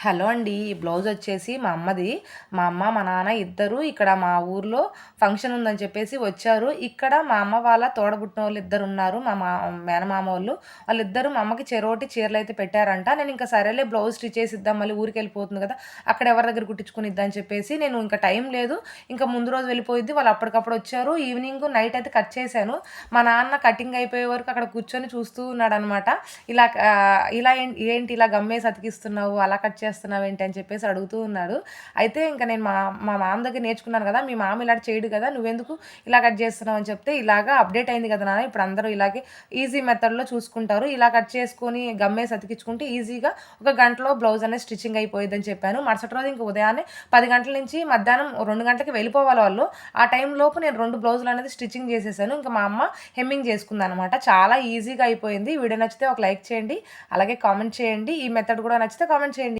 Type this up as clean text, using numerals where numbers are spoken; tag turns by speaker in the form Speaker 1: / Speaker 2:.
Speaker 1: Hello అండి. ఈ blouse వచ్చేసి మా అమ్మది. మా అమ్మ, మా నాన్న ఇద్దరు ఇక్కడ మా ఊర్లో ఫంక్షన్ ఉందని చెప్పేసి వచ్చారు. ఇక్కడ మా అమ్మ వాళ్ళ తోడబుట్టినోళ్ళు ఇద్దరున్నారు. మేనమామోళ్ళు. వాళ్ళిద్దరూ మా అమ్మకి చెరోటి చీరలైతే పెట్టారంట. నేనింక సరేలే బ్లౌజ్ స్టిచ్ చేసిద్దాం. మళ్ళీ ఊరికెళ్ళిపోతుంది గదా! అక్కడ ఎవరి దగ్గర కుట్టించుకునిద్దని చెప్పేసి నేను ఇంక టైం లేదు. ఇంక ముందు రోజు వెళ్ళిపోయిద్ది. వాళ్ళు అప్పటికప్పుడు వచ్చారు. ఈవినింగ్, నైట్ అయితే కట్ చేశాను. మా నాన్న కటింగ్ అయిపోయే వరకు అక్కడ కూర్చొని చూస్తూ ఉన్నాడనమాట. ఇలా ఏంటి ఇలా గమ్మేసి అతికిస్తున్నావు, అలా కట్ చేస్తున్నావేంటి అని చెప్పేసి అడుగుతూ ఉన్నాడు. అయితే ఇంక నేను మా మా మామ దగ్గర నేర్చుకున్నాను కదా! మీ మామ ఇలా చేయడు కదా! నువ్వెందుకు ఇలా కట్ చేస్తున్నావు అని చెప్తే, ఇలాగా అప్‌డేట్ అయింది కదా నాన్న! ఇప్పుడు అందరూ ఇలాగే ఈజీ మెథడ్‌లో చూసుకుంటారు. ఇలా కట్ చేసుకొని గమ్మేసి అతికించుకుంటే ఈజీగా ఒక గంటలో బ్లౌజ్ అనేది స్టిచ్చింగ్ అయిపోయిద్దని చెప్పాను. మరుసటి రోజు ఇంక ఉదయాన్నే 10 గంటల నుంచి మధ్యాహ్నం 2 గంటలకి వెళ్ళిపోవాలి వాళ్ళు. ఆ టైంలోపు నేను 2 బ్లౌజులనేది స్టిచ్చింగ్ చేసేసాను. ఇంక మా అమ్మ హెమ్మింగ్ చేసుకుందనమాట. చాలా ఈజీగా అయిపోయింది. వీడియో నచ్చితే ఒక లైక్ చేయండి. అలాగే కామెంట్ చేయండి. ఈ మెథడ్ కూడా నచ్చితే కామెంట్ చేయండి.